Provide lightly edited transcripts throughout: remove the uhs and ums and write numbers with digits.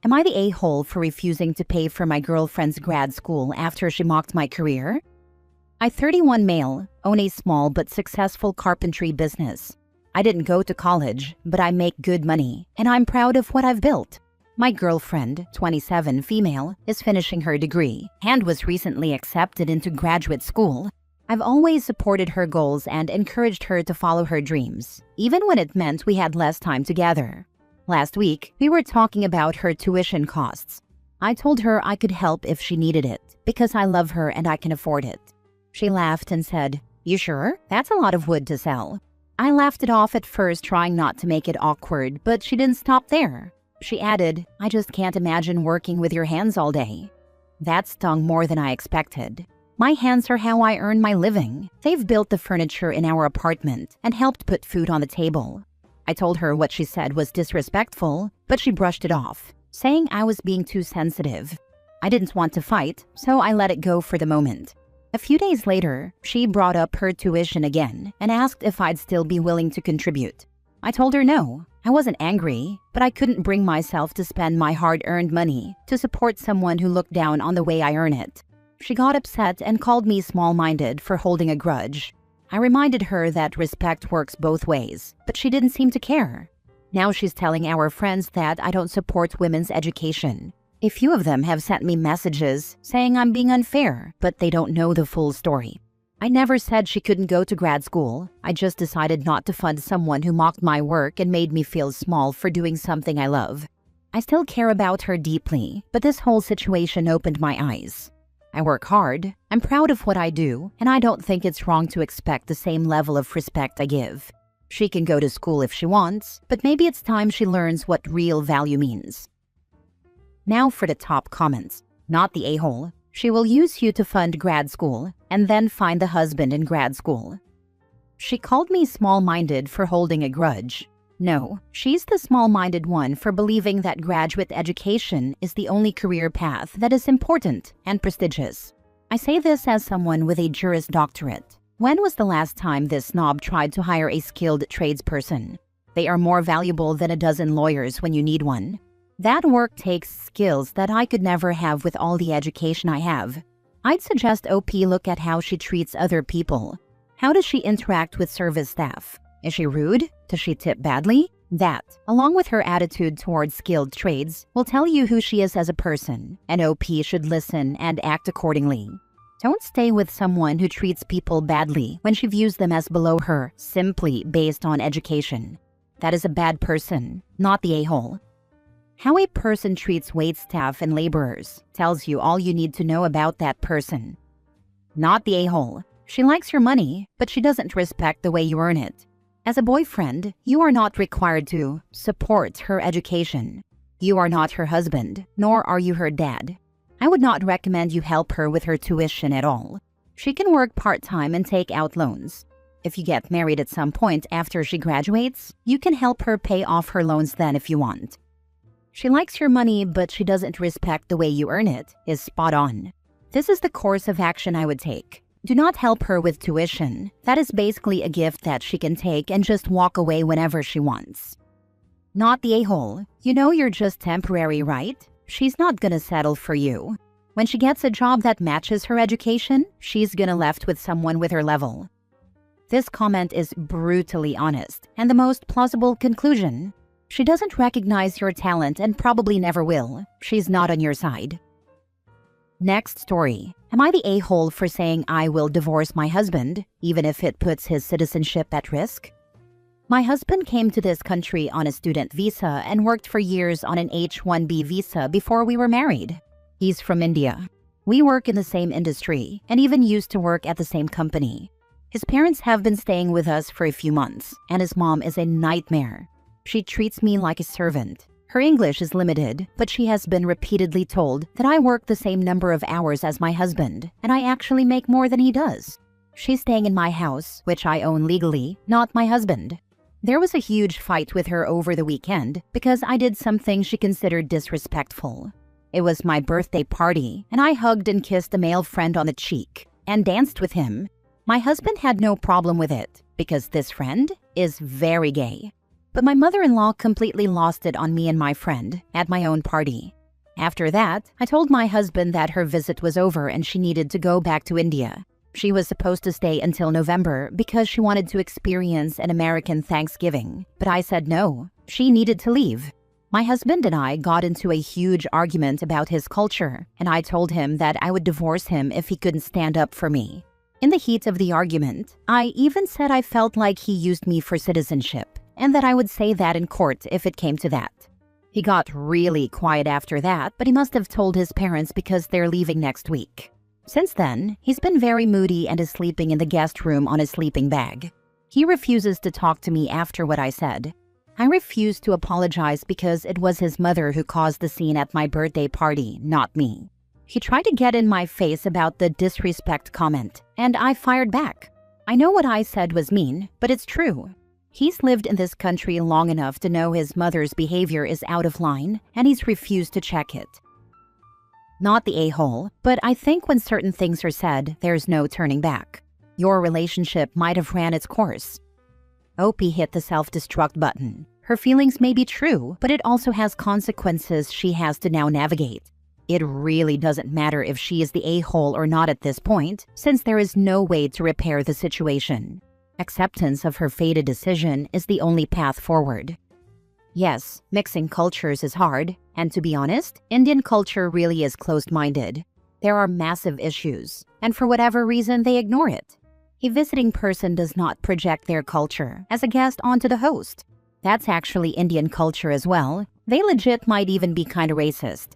Am I the a-hole for refusing to pay for my girlfriend's grad school after she mocked my career? I, 31 male, own a small but successful carpentry business. I didn't go to college, but I make good money, and I'm proud of what I've built. My girlfriend, 27 female, is finishing her degree and was recently accepted into graduate school. I've always supported her goals and encouraged her to follow her dreams, even when it meant we had less time together. Last week, we were talking about her tuition costs. I told her I could help if she needed it, because I love her and I can afford it. She laughed and said, "You sure? That's a lot of wood to sell." I laughed it off at first, trying not to make it awkward, but she didn't stop there. She added, "I just can't imagine working with your hands all day." That stung more than I expected. My hands are how I earn my living. They've built the furniture in our apartment and helped put food on the table. I told her what she said was disrespectful, but she brushed it off, saying I was being too sensitive. I didn't want to fight, so I let it go for the moment. A few days later, she brought up her tuition again and asked if I'd still be willing to contribute. I told her no. I wasn't angry, but I couldn't bring myself to spend my hard-earned money to support someone who looked down on the way I earn it. She got upset and called me small-minded for holding a grudge. I reminded her that respect works both ways, but she didn't seem to care. Now she's telling our friends that I don't support women's education. A few of them have sent me messages saying I'm being unfair, but they don't know the full story. I never said she couldn't go to grad school. I just decided not to fund someone who mocked my work and made me feel small for doing something I love. I still care about her deeply, but this whole situation opened my eyes. I work hard, I'm proud of what I do, and I don't think it's wrong to expect the same level of respect I give. She can go to school if she wants, but maybe it's time she learns what real value means. Now for the top comments. Not the a-hole. She will use you to fund grad school and then find the husband in grad school. She called me small-minded for holding a grudge. No, she's the small-minded one for believing that graduate education is the only career path that is important and prestigious. I say this as someone with a Juris Doctorate. When was the last time this snob tried to hire a skilled tradesperson? They are more valuable than a dozen lawyers when you need one. That work takes skills that I could never have with all the education I have. I'd suggest OP look at how she treats other people. How does she interact with service staff? Is she rude? Does she tip badly? That, along with her attitude towards skilled trades, will tell you who she is as a person, and OP should listen and act accordingly. Don't stay with someone who treats people badly when she views them as below her simply based on education. That is a bad person, not the a-hole. How a person treats waitstaff and laborers tells you all you need to know about that person. Not the a-hole. She likes your money, but she doesn't respect the way you earn it. As a boyfriend, you are not required to support her education. You are not her husband, nor are you her dad. I would not recommend you help her with her tuition at all. She can work part-time and take out loans. If you get married at some point after she graduates, you can help her pay off her loans then if you want. She likes your money, but she doesn't respect the way you earn it, is spot on. This is the course of action I would take. Do not help her with tuition. That is basically a gift that she can take and just walk away whenever she wants. Not the a-hole. You know you're just temporary, right? She's not gonna settle for you. When she gets a job that matches her education, she's gonna left with someone with her level. This comment is brutally honest and the most plausible conclusion. She doesn't recognize your talent and probably never will. She's not on your side. Next story. Am I the a-hole for saying I will divorce my husband, even if it puts his citizenship at risk? My husband came to this country on a student visa and worked for years on an H-1B visa before we were married. He's from India. We work in the same industry and even used to work at the same company. His parents have been staying with us for a few months, and his mom is a nightmare. She treats me like a servant. Her English is limited, but she has been repeatedly told that I work the same number of hours as my husband, and I actually make more than he does. She's staying in my house, which I own legally, not my husband. There was a huge fight with her over the weekend because I did something she considered disrespectful. It was my birthday party, and I hugged and kissed a male friend on the cheek and danced with him. My husband had no problem with it because this friend is very gay. But my mother-in-law completely lost it on me and my friend at my own party. After that, I told my husband that her visit was over and she needed to go back to India. She was supposed to stay until November because she wanted to experience an American Thanksgiving, but I said no, she needed to leave. My husband and I got into a huge argument about his culture, and I told him that I would divorce him if he couldn't stand up for me. In the heat of the argument, I even said I felt like he used me for citizenship, and that I would say that in court if it came to that. He got really quiet after that, but he must have told his parents because they're leaving next week. Since then, he's been very moody and is sleeping in the guest room on his sleeping bag. He refuses to talk to me after what I said. I refused to apologize because it was his mother who caused the scene at my birthday party, not me. He tried to get in my face about the disrespect comment, and I fired back. I know what I said was mean, but it's true. He's lived in this country long enough to know his mother's behavior is out of line, and he's refused to check it. Not the a-hole, but I think when certain things are said, there's no turning back. Your relationship might have ran its course. Opie hit the self-destruct button. Her feelings may be true, but it also has consequences she has to now navigate. It really doesn't matter if she is the a-hole or not at this point, since there is no way to repair the situation. Acceptance of her fated decision is the only path forward. Yes, mixing cultures is hard, and to be honest, Indian culture really is closed-minded. There are massive issues, and for whatever reason they ignore it. A visiting person does not project their culture as a guest onto the host. That's actually Indian culture as well. They legit might even be kinda racist.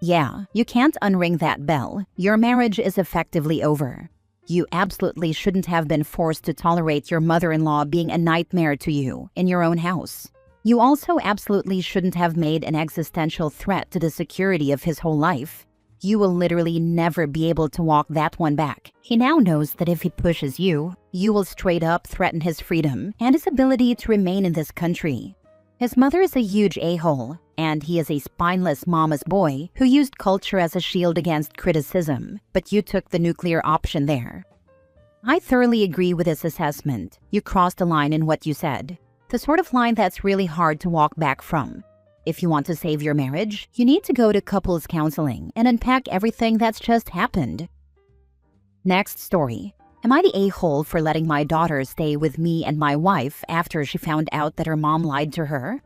Yeah, you can't unring that bell. Your marriage is effectively over. You absolutely shouldn't have been forced to tolerate your mother-in-law being a nightmare to you in your own house. You also absolutely shouldn't have made an existential threat to the security of his whole life. You will literally never be able to walk that one back. He now knows that if he pushes you, you will straight up threaten his freedom and his ability to remain in this country. His mother is a huge a-hole, and he is a spineless mama's boy who used culture as a shield against criticism, but you took the nuclear option there. I thoroughly agree with this assessment. You crossed a line in what you said. The sort of line that's really hard to walk back from. If you want to save your marriage, you need to go to couples counseling and unpack everything that's just happened. Next story. Am I the a-hole for letting my daughter stay with me and my wife after she found out that her mom lied to her?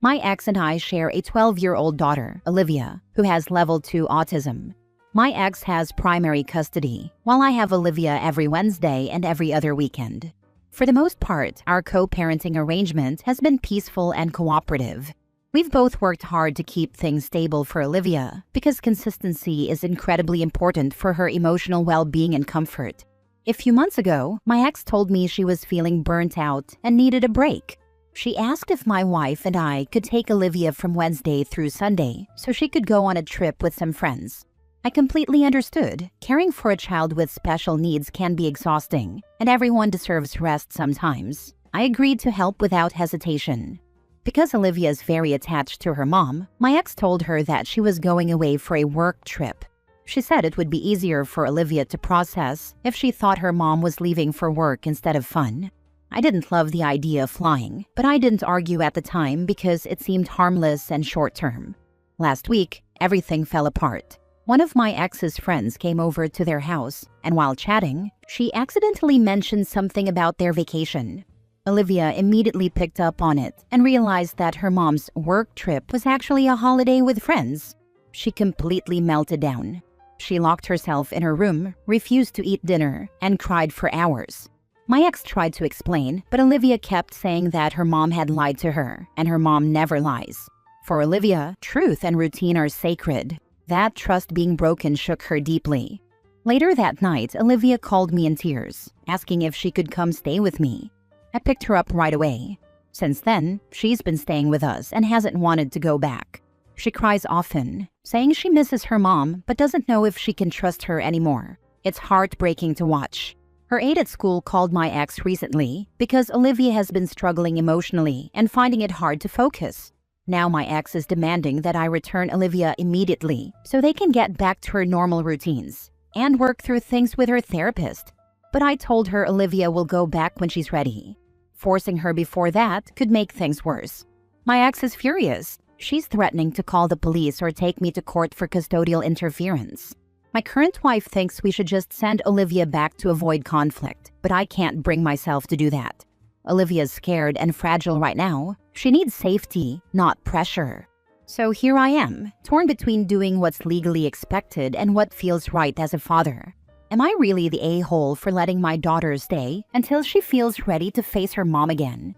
My ex and I share a 12-year-old daughter, Olivia, who has level 2 autism. My ex has primary custody, while I have Olivia every Wednesday and every other weekend. For the most part, our co-parenting arrangement has been peaceful and cooperative. We've both worked hard to keep things stable for Olivia because consistency is incredibly important for her emotional well-being and comfort. A few months ago, my ex told me she was feeling burnt out and needed a break. She asked if my wife and I could take Olivia from Wednesday through Sunday so she could go on a trip with some friends. I completely understood. Caring for a child with special needs can be exhausting, and everyone deserves rest sometimes. I agreed to help without hesitation. Because Olivia is very attached to her mom, my ex told her that she was going away for a work trip. She said it would be easier for Olivia to process if she thought her mom was leaving for work instead of fun. I didn't love the idea of flying, but I didn't argue at the time because it seemed harmless and short-term. Last week, everything fell apart. One of my ex's friends came over to their house, and while chatting, she accidentally mentioned something about their vacation. Olivia immediately picked up on it and realized that her mom's work trip was actually a holiday with friends. She completely melted down. She locked herself in her room, refused to eat dinner, and cried for hours. My ex tried to explain, but Olivia kept saying that her mom had lied to her, and her mom never lies. For Olivia, truth and routine are sacred. That trust being broken shook her deeply. Later that night, Olivia called me in tears, asking if she could come stay with me. I picked her up right away. Since then, she's been staying with us and hasn't wanted to go back. She cries often, saying she misses her mom but doesn't know if she can trust her anymore. It's heartbreaking to watch. Her aide at school called my ex recently because Olivia has been struggling emotionally and finding it hard to focus. Now my ex is demanding that I return Olivia immediately so they can get back to her normal routines and work through things with her therapist. But I told her Olivia will go back when she's ready. Forcing her before that could make things worse. My ex is furious. She's threatening to call the police or take me to court for custodial interference. My current wife thinks we should just send Olivia back to avoid conflict, but I can't bring myself to do that. Olivia's scared and fragile right now. She needs safety, not pressure. So here I am, torn between doing what's legally expected and what feels right as a father. Am I really the a-hole for letting my daughter stay until she feels ready to face her mom again?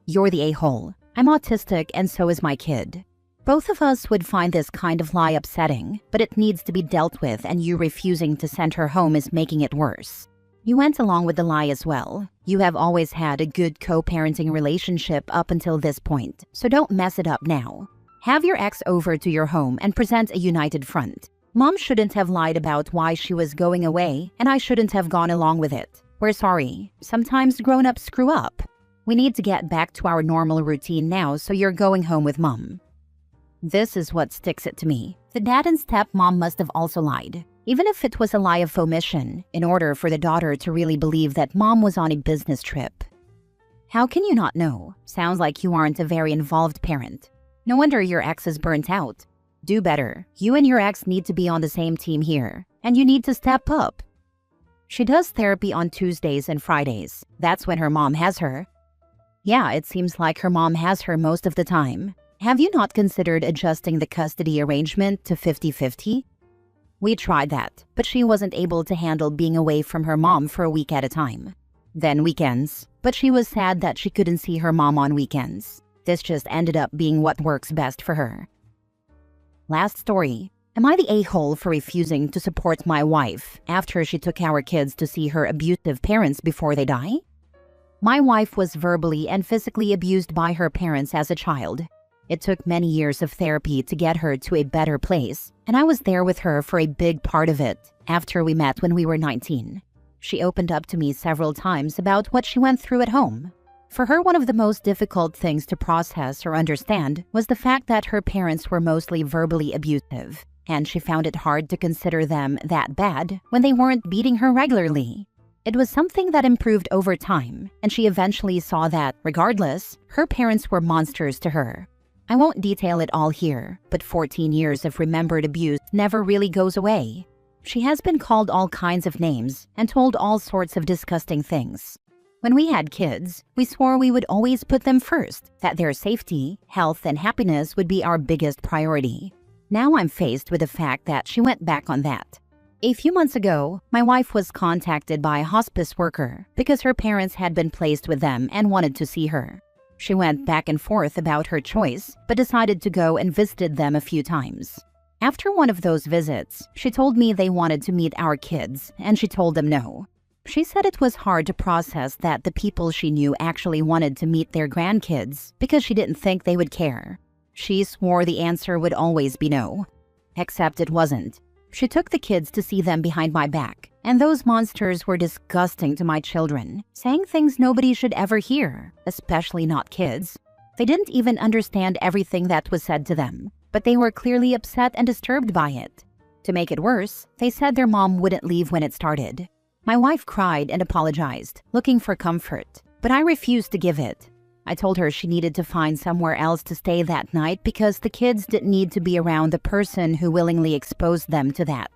You're the a-hole. I'm autistic and so is my kid. Both of us would find this kind of lie upsetting, but it needs to be dealt with, and you refusing to send her home is making it worse. You went along with the lie as well. You have always had a good co-parenting relationship up until this point, so don't mess it up now. Have your ex over to your home and present a united front. Mom shouldn't have lied about why she was going away, and I shouldn't have gone along with it. We're sorry. Sometimes grown-ups screw up. We need to get back to our normal routine now, so you're going home with Mom. This is what sticks it to me. The dad and stepmom must have also lied. Even if it was a lie of omission, in order for the daughter to really believe that Mom was on a business trip. How can you not know? Sounds like you aren't a very involved parent. No wonder your ex is burnt out. Do better. You and your ex need to be on the same team here, and you need to step up. She does therapy on Tuesdays and Fridays. That's when her mom has her. Yeah, it seems like her mom has her most of the time. Have you not considered adjusting the custody arrangement to 50-50? We tried that, but she wasn't able to handle being away from her mom for a week at a time. Then weekends, but she was sad that she couldn't see her mom on weekends. This just ended up being what works best for her. Last story. Am I the a-hole for refusing to support my wife after she took our kids to see her abusive parents before they die? My wife was verbally and physically abused by her parents as a child. It took many years of therapy to get her to a better place, and I was there with her for a big part of it after we met when we were 19. She opened up to me several times about what she went through at home. For her, one of the most difficult things to process or understand was the fact that her parents were mostly verbally abusive, and she found it hard to consider them that bad when they weren't beating her regularly. It was something that improved over time, and she eventually saw that, regardless, her parents were monsters to her. I won't detail it all here, but 14 years of remembered abuse never really goes away. She has been called all kinds of names and told all sorts of disgusting things. When we had kids, we swore we would always put them first, that their safety, health, and happiness would be our biggest priority. Now I'm faced with the fact that she went back on that. A few months ago, my wife was contacted by a hospice worker because her parents had been placed with them and wanted to see her. She went back and forth about her choice, but decided to go and visited them a few times. After one of those visits, she told me they wanted to meet our kids, and she told them no. She said it was hard to process that the people she knew actually wanted to meet their grandkids because she didn't think they would care. She swore the answer would always be no. Except it wasn't. She took the kids to see them behind my back, and those monsters were disgusting to my children, saying things nobody should ever hear, especially not kids. They didn't even understand everything that was said to them, but they were clearly upset and disturbed by it. To make it worse, they said their mom wouldn't leave when it started. My wife cried and apologized, looking for comfort, but I refused to give it. I told her she needed to find somewhere else to stay that night because the kids didn't need to be around the person who willingly exposed them to that.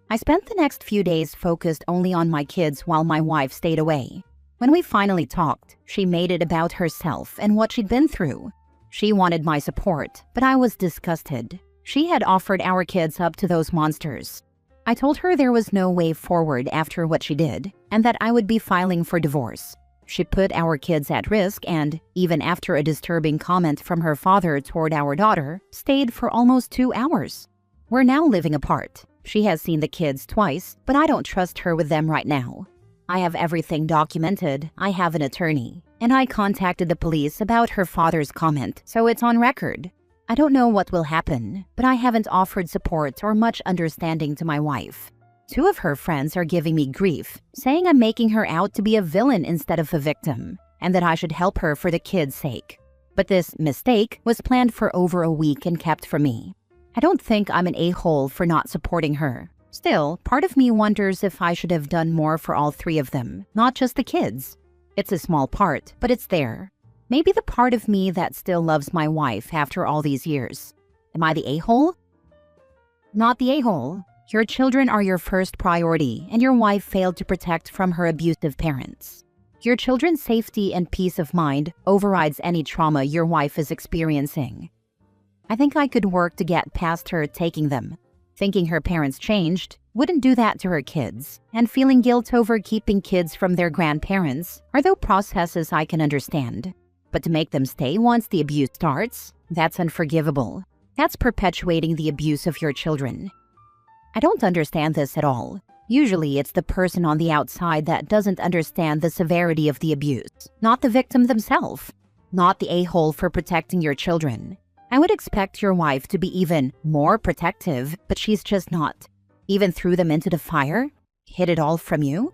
I spent the next few days focused only on my kids while my wife stayed away. When we finally talked, she made it about herself and what she'd been through. She wanted my support, but I was disgusted. She had offered our kids up to those monsters. I told her there was no way forward after what she did, and that I would be filing for divorce. She put our kids at risk and, even after a disturbing comment from her father toward our daughter, stayed for almost 2 hours. We're now living apart. She has seen the kids twice, but I don't trust her with them right now. I have everything documented, I have an attorney, and I contacted the police about her father's comment, so it's on record. I don't know what will happen, but I haven't offered support or much understanding to my wife. 2 of her friends are giving me grief, saying I'm making her out to be a villain instead of a victim, and that I should help her for the kids' sake. But this mistake was planned for over a week and kept from me. I don't think I'm an a-hole for not supporting her. Still, part of me wonders if I should have done more for all 3 of them, not just the kids. It's a small part, but it's there. Maybe the part of me that still loves my wife after all these years. Am I the a-hole? Not the a-hole. Your children are your first priority, and your wife failed to protect from her abusive parents. Your children's safety and peace of mind overrides any trauma your wife is experiencing. I think I could work to get past her taking them. Thinking her parents changed wouldn't do that to her kids, and feeling guilt over keeping kids from their grandparents are though processes I can understand. But to make them stay once the abuse starts, that's unforgivable. That's perpetuating the abuse of your children. I don't understand this at all. Usually it's the person on the outside that doesn't understand the severity of the abuse, not the victim themselves, not the a-hole for protecting your children. I would expect your wife to be even more protective, but she's just not. Even threw them into the fire? Hid it all from you?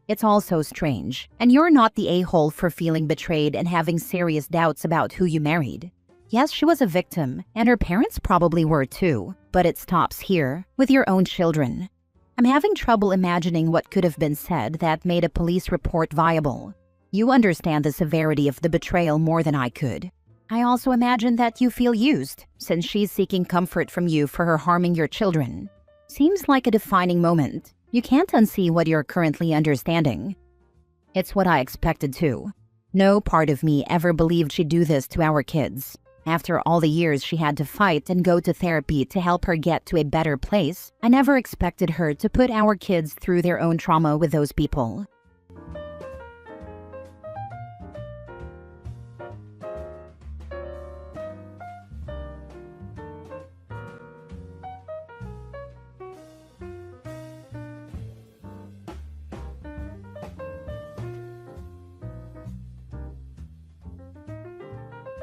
It's all so strange, and you're not the a-hole for feeling betrayed and having serious doubts about who you married. Yes, she was a victim, and her parents probably were too, but it stops here, with your own children. I'm having trouble imagining what could have been said that made a police report viable. You understand the severity of the betrayal more than I could. I also imagine that you feel used, since she's seeking comfort from you for her harming your children. Seems like a defining moment. You can't unsee what you're currently understanding. It's what I expected too. No part of me ever believed she'd do this to our kids. After all the years she had to fight and go to therapy to help her get to a better place, I never expected her to put our kids through their own trauma with those people.